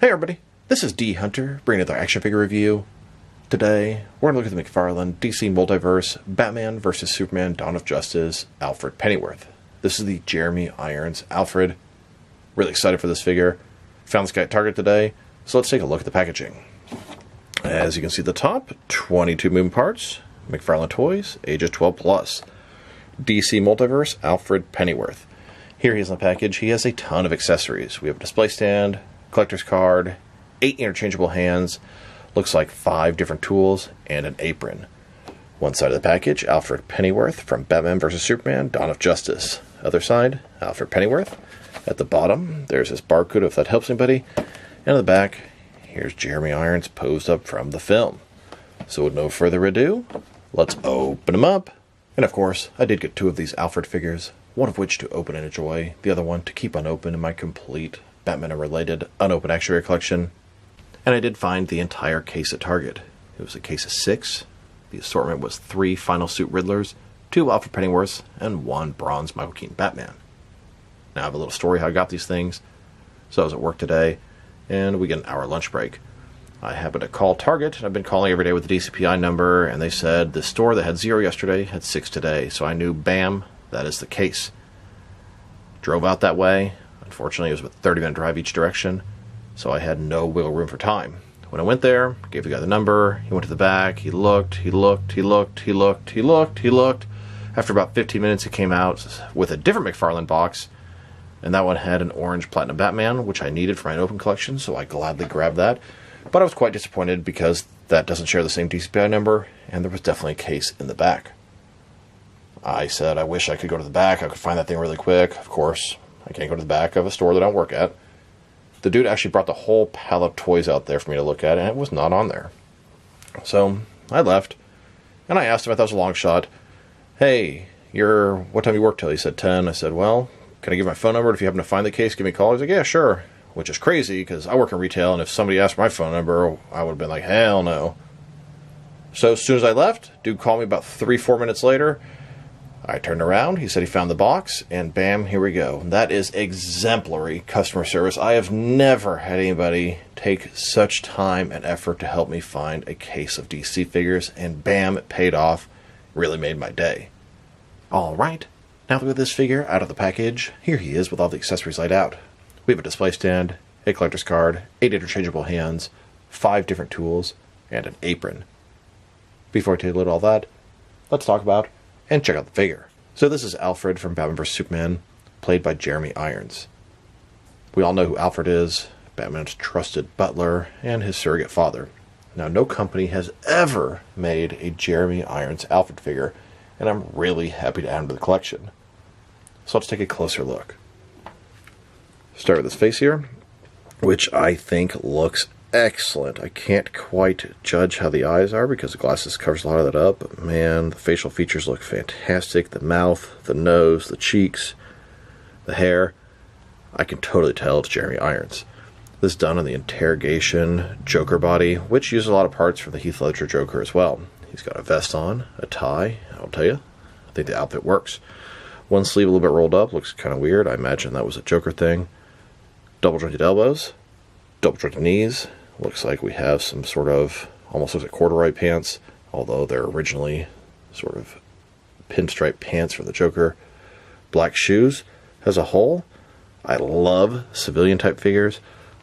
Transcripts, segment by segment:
Hey everybody, this is D Hunter, bringing another action figure review. Today, we're going to look at the McFarlane DC Multiverse Batman vs. Superman Dawn of Justice Alfred Pennyworth. This is the Jeremy Irons Alfred. Really excited for this figure. Found this guy at Target today, so let's take a look at the packaging. As you can see at the top, 22 moving parts, McFarlane Toys, ages 12 plus. DC Multiverse Alfred Pennyworth. Here he is in the package. He has a ton of accessories. We have a display stand, collector's card, 8 interchangeable hands, looks like 5 different tools, and an apron. One side of the package, Alfred Pennyworth from Batman vs. Superman, Dawn of Justice. Other side, Alfred Pennyworth. At the bottom, there's his barcode if that helps anybody. And at the back, here's Jeremy Irons posed up from the film. So with no further ado, let's open him up. And of course, I did get 2 of these Alfred figures, one of which to open and enjoy, the other one to keep unopened in my complete Batman-related unopened action figure collection. And I did find the entire case at Target. It was a case of 6. The assortment was 3 Final Suit Riddlers, 2 Alfred Pennyworths, and 1 bronze Michael Keaton Batman. Now I have a little story how I got these things. So I was at work today, and we get an hour lunch break. I happened to call Target, and I've been calling every day with the DCPI number, and they said the store that had 0 yesterday had 6 today. So I knew, bam, that is the case. Drove out that way. Unfortunately, it was a 30-minute drive each direction, so I had no wiggle room for time. When I went there, gave the guy the number, he went to the back, he looked. After about 15 minutes, he came out with a different McFarlane box, and that one had an orange Platinum Batman, which I needed for my open collection, so I gladly grabbed that. But I was quite disappointed because that doesn't share the same DCPI number, and there was definitely a case in the back. I said, I wish I could go to the back, I could find that thing really quick. Of course, I can't go to the back of a store that I don't work at. The dude actually brought the whole pile of toys out there for me to look at, and it was not on there. So I left, and I asked him if that was a long shot. Hey, what time you work till? He said 10. I said, well, can I give my phone number? If you happen to find the case, give me a call. He's like, yeah, sure. Which is crazy, because I work in retail, and if somebody asked my phone number, I would have been like, hell no. So as soon as I left, dude called me about 3-4 minutes later. I turned around, he said he found the box, and bam, here we go. That is exemplary customer service. I have never had anybody take such time and effort to help me find a case of DC figures, and bam, it paid off. Really made my day. Alright, now that we have this figure out of the package, here he is with all the accessories laid out. We have a display stand, a collector's card, 8 interchangeable hands, 5 different tools, and an apron. Before I take a look at all that, let's talk about and check out the figure. So this is Alfred from Batman vs. Superman, played by Jeremy Irons. We all know who Alfred is, Batman's trusted butler and his surrogate father. Now, no company has ever made a Jeremy Irons Alfred figure, and I'm really happy to add him to the collection. So let's take a closer look. Start with his face here, which I think looks excellent. I can't quite judge how the eyes are because the glasses covers a lot of that up, but man, the facial features look fantastic. The mouth, the nose, the cheeks, the hair. I can totally tell it's Jeremy Irons. This is done on the interrogation Joker body, which uses a lot of parts from the Heath Ledger Joker as well. He's got a vest on, a tie, I'll tell you, I think the outfit works. One sleeve a little bit rolled up, looks kind of weird. I imagine that was a Joker thing. Double jointed elbows, double jointed knees. Looks like we have some sort of, almost looks like corduroy pants, although they're originally sort of pinstripe pants from the Joker. Black shoes. As a whole, I love civilian type figures.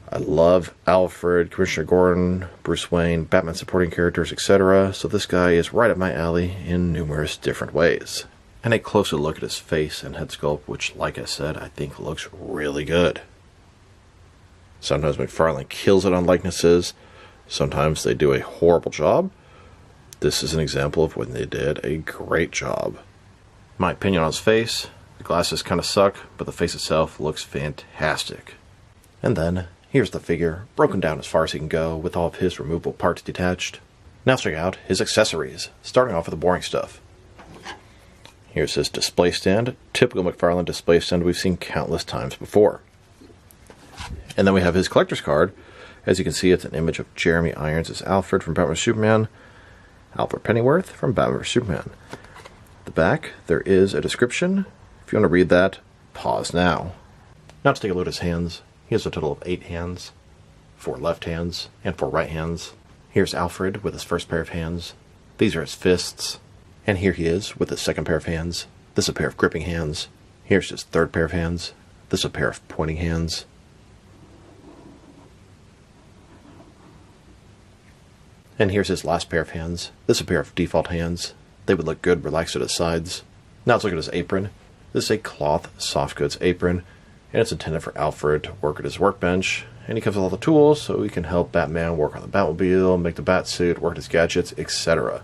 I love Alfred, Commissioner Gordon, Bruce Wayne, Batman supporting characters, etc. So this guy is right up my alley in numerous different ways. And a closer look at his face and head sculpt, which, like I said, I think looks really good. Sometimes McFarlane kills it on likenesses. Sometimes they do a horrible job. This is an example of when they did a great job. My opinion on his face, the glasses kind of suck, but the face itself looks fantastic. And then, here's the figure, broken down as far as he can go, with all of his removable parts detached. Now let's check out his accessories, starting off with the boring stuff. Here's his display stand, typical McFarlane display stand we've seen countless times before. And then we have his collector's card. As you can see, it's an image of Jeremy Irons as Alfred from Batman vs. Superman, Alfred Pennyworth from Batman vs. Superman. At the back, there is a description. If you want to read that, pause now. Now let's take a look at his hands. He has a total of 8 hands, 4 left hands and 4 right hands. Here's Alfred with his first pair of hands. These are his fists. And here he is with his second pair of hands. This is a pair of gripping hands. Here's his third pair of hands. This is a pair of pointing hands. And here's his last pair of hands. This is a pair of default hands. They would look good relaxed at his sides. Now let's look at his apron. This is a cloth soft goods apron, and it's intended for Alfred to work at his workbench. And he comes with all the tools so he can help Batman work on the Batmobile, make the Batsuit, work his gadgets, etc.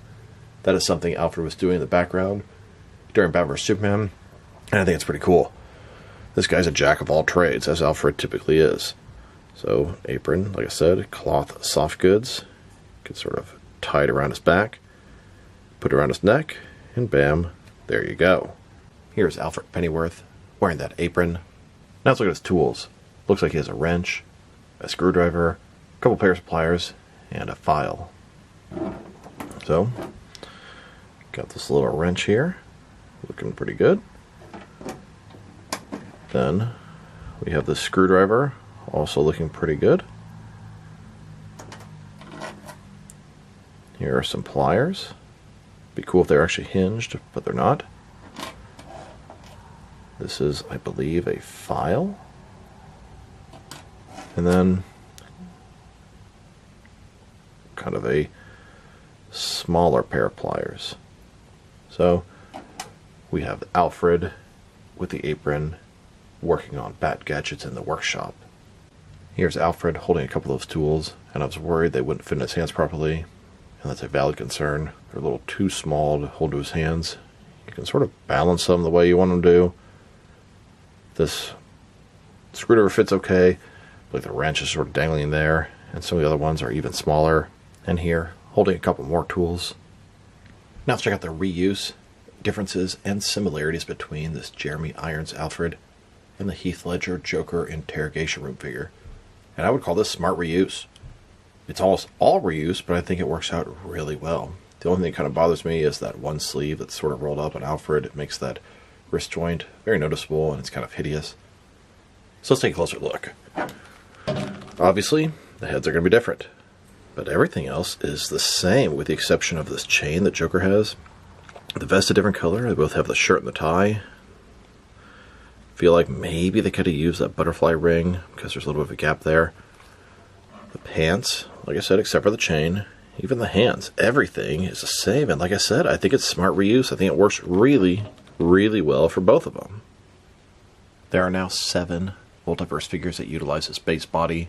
That is something Alfred was doing in the background during Batman vs Superman, and I think it's pretty cool. This guy's a jack of all trades, as Alfred typically is. So, apron, like I said, cloth soft goods. You can sort of tie it around his back, put it around his neck, and bam, there you go. Here's Alfred Pennyworth wearing that apron. Now let's look at his tools. Looks like he has a wrench, a screwdriver, a couple pairs of pliers, and a file. So, got this little wrench here, looking pretty good. Then we have the screwdriver, also looking pretty good. Here are some pliers. Be cool if they're actually hinged, but they're not. This is, I believe, a file. And then kind of a smaller pair of pliers. So we have Alfred with the apron working on bat gadgets in the workshop. Here's Alfred holding a couple of those tools, and I was worried they wouldn't fit in his hands properly, and that's a valid concern. They're a little too small to hold to his hands. You can sort of balance them the way you want them to. This screwdriver fits okay, like the wrench is sort of dangling there, and some of the other ones are even smaller. And here, holding a couple more tools. Now let's check out the reuse, differences, and similarities between this Jeremy Irons Alfred and the Heath Ledger Joker interrogation room figure. And I would call this smart reuse. It's almost all reuse, but I think it works out really well. The only thing that kind of bothers me is that one sleeve that's sort of rolled up on Alfred. It makes that wrist joint very noticeable, and it's kind of hideous. So let's take a closer look. Obviously, the heads are going to be different, but everything else is the same, with the exception of this chain that Joker has. The vest a different color. They both have the shirt and the tie. Feel like maybe they could have used that butterfly ring because there's a little bit of a gap there. The pants, like I said, except for the chain, even the hands, everything is the same. And like I said, I think it's smart reuse. I think it works really, really well for both of them. There are now 7 multiverse figures that utilize his base body,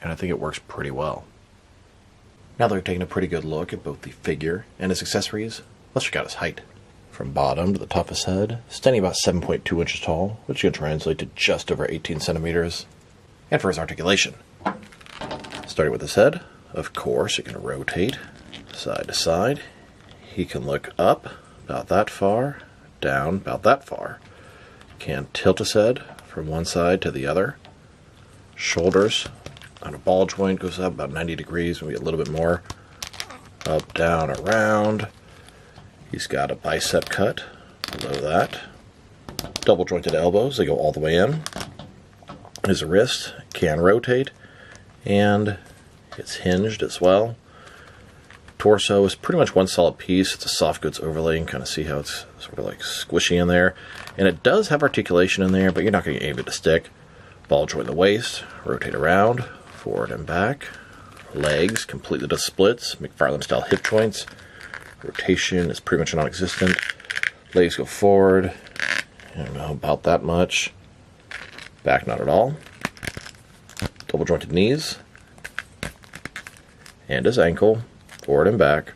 and I think it works pretty well. Now that we've taken a pretty good look at both the figure and his accessories, let's check out his height. From bottom to the top of his head, standing about 7.2 inches tall, which can translate to just over 18 centimeters. And for his articulation, starting with his head, of course, it can rotate side to side. He can look up about that far, down about that far. Can tilt his head from one side to the other. Shoulders on a ball joint goes up about 90 degrees, maybe a little bit more. Up, down, around. He's got a bicep cut below that. Double jointed elbows, they go all the way in. His wrist can rotate, and it's hinged as well. Torso is pretty much one solid piece. It's a soft goods overlay. You can kind of see how it's sort of like squishy in there. And it does have articulation in there, but you're not going to get any of it to stick. Ball joint in the waist, rotate around, forward and back. Legs completely to splits, McFarlane style hip joints. Rotation is pretty much non-existent. Legs go forward, I don't know, about that much. Back not at all. Double jointed knees. And his ankle, forward and back.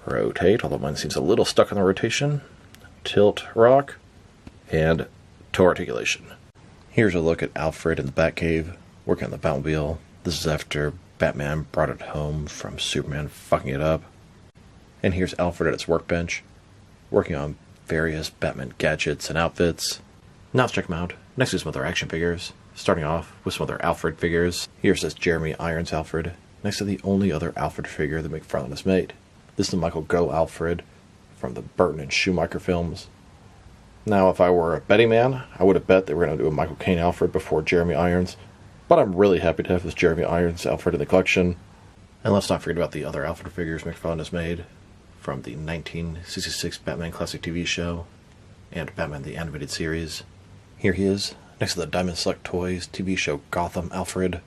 Rotate, although mine seems a little stuck on the rotation. Tilt, rock, and toe articulation. Here's a look at Alfred in the Batcave, working on the Batmobile. This is after Batman brought it home from Superman fucking it up. And here's Alfred at its workbench, working on various Batman gadgets and outfits. Now let's check them out. Next is some other action figures, starting off with some other Alfred figures. Here's this Jeremy Irons Alfred, next to the only other Alfred figure that McFarlane has made. This is the Michael Gough Alfred from the Burton and Schumacher films. Now, if I were a betting man, I would have bet they were going to do a Michael Caine Alfred before Jeremy Irons. But I'm really happy to have this Jeremy Irons Alfred in the collection. And let's not forget about the other Alfred figures McFarlane has made from the 1966 Batman Classic TV show and Batman the Animated Series. Here he is, next to the Diamond Select Toys TV show Gotham Alfred.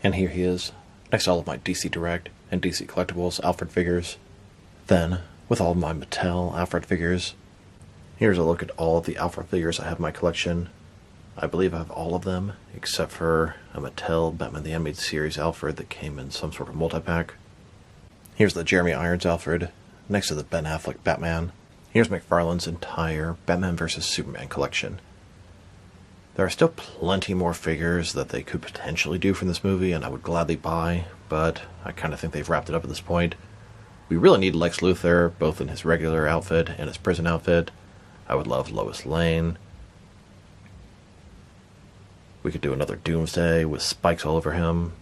And here he is, next to all of my DC Direct and DC Collectibles Alfred figures. Then, with all of my Mattel Alfred figures, here's a look at all of the Alfred figures I have in my collection. I believe I have all of them, except for a Mattel Batman the Animated Series Alfred that came in some sort of multi-pack. Here's the Jeremy Irons Alfred, next to the Ben Affleck Batman. Here's McFarlane's entire Batman vs. Superman collection. There are still plenty more figures that they could potentially do from this movie, and I would gladly buy, but I kind of think they've wrapped it up at this point. We really need Lex Luthor, both in his regular outfit and his prison outfit. I would love Lois Lane. We could do another Doomsday with spikes all over him.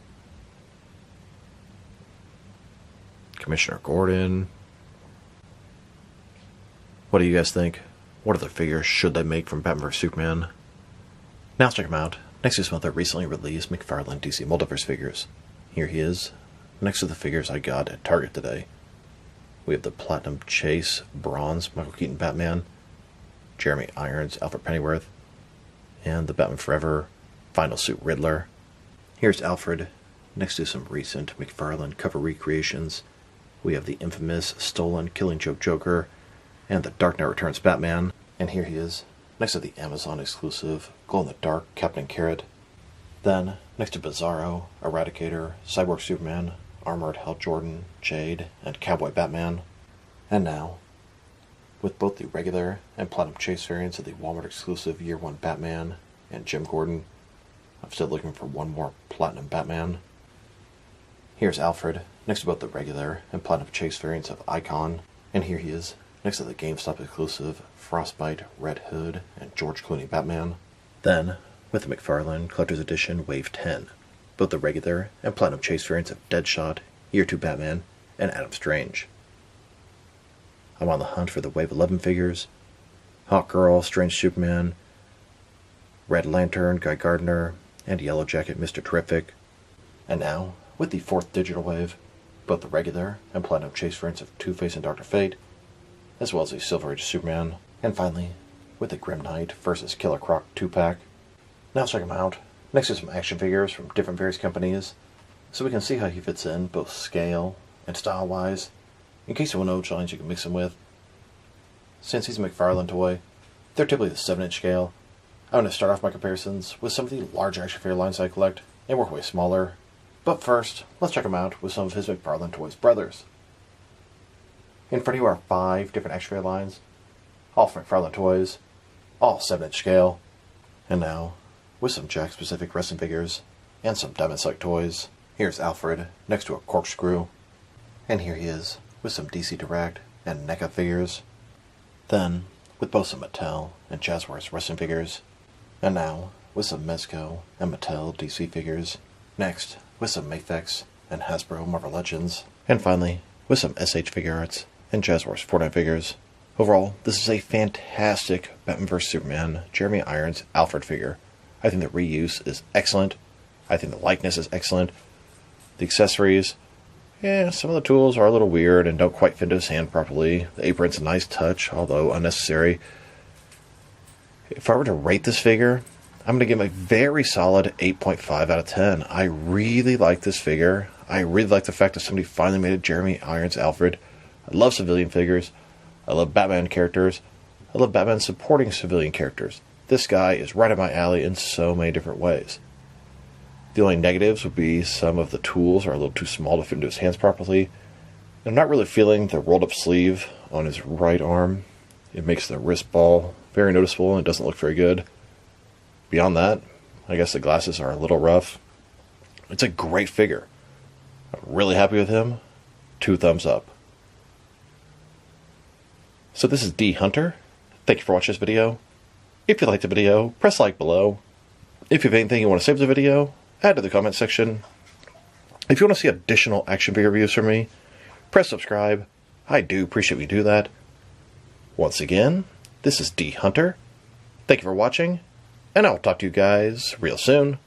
Commissioner Gordon. What do you guys think? What other figures should they make from Batman vs. Superman? Now let's check them out. Next is some other recently released McFarlane DC Multiverse figures. Here he is, next to the figures I got at Target today. We have the Platinum Chase Bronze Michael Keaton Batman, Jeremy Irons Alfred Pennyworth, and the Batman Forever Final Suit Riddler. Here's Alfred, next to some recent McFarlane cover recreations. We have the infamous Stolen Killing Joke Joker and the Dark Knight Returns Batman. And here he is, next to the Amazon exclusive glow-in-the-dark Captain Carrot. Then, next to Bizarro, Eradicator, Cyborg Superman, Armored Hal Jordan, Jade, and Cowboy Batman. And now, with both the regular and Platinum Chase variants of the Walmart exclusive Year 1 Batman and Jim Gordon, I'm still looking for one more Platinum Batman. Here's Alfred, next to both the regular and Platinum Chase variants of Icon. And here he is, next to the GameStop exclusive Frostbite, Red Hood, and George Clooney Batman. Then, with the McFarlane Collector's Edition Wave 10, both the regular and Platinum Chase variants of Deadshot, Year 2 Batman, and Adam Strange. I'm on the hunt for the Wave 11 figures: Hawkgirl, Strange Superman, Red Lantern, Guy Gardner, and Yellow Jacket, Mr. Terrific. And now, with the 4th digital wave, both the regular and Platinum Chase variants of Two-Face and Dr. Fate, as well as a Silver Age Superman, and finally, with the Grim Knight vs. Killer Croc 2-pack. Now let's check him out, next to some action figures from different various companies, so we can see how he fits in, both scale and style-wise, in case you want to know which lines you can mix him with. Since he's a McFarlane toy, they're typically the 7-inch scale. I'm going to start off my comparisons with some of the large action figure lines I collect, and work way smaller. But first, let's check him out with some of his McFarlane Toys brothers. In front of you are 5 different action figure lines, all from McFarlane Toys, all 7-inch scale. And now, with some Jack-specific wrestling figures, and some Diamond Select toys, here's Alfred next to a corkscrew. And here he is, with some DC Direct and NECA figures. Then, with both some Mattel and Jazzwares wrestling figures. And now, with some Mezco and Mattel DC figures. Next, with some Mafex and Hasbro Marvel Legends. And finally, with some SH Figure Arts and Jazzwares Fortnite figures. Overall, this is a fantastic Batman vs. Superman Jeremy Irons Alfred figure. I think the reuse is excellent. I think the likeness is excellent. The accessories, some of the tools are a little weird and don't quite fit into his hand properly. The apron's a nice touch, although unnecessary. If I were to rate this figure, I'm going to give him a very solid 8.5 out of 10. I really like this figure. I really like the fact that somebody finally made a Jeremy Irons Alfred. I love civilian figures. I love Batman characters. I love Batman supporting civilian characters. This guy is right up my alley in so many different ways. The only negatives would be some of the tools are a little too small to fit into his hands properly. I'm not really feeling the rolled up sleeve on his right arm. It makes the wrist ball very noticeable and it doesn't look very good. Beyond that, I guess the glasses are a little rough. It's a great figure. I'm really happy with him. 2 thumbs up. So this is D Hunter. Thank you for watching this video. If you liked the video, press like below. If you have anything you want to say to the video, add to the comment section. If you want to see additional action figure reviews from me, press subscribe. I do appreciate when you do that. Once again, this is D Hunter. Thank you for watching, and I'll talk to you guys real soon.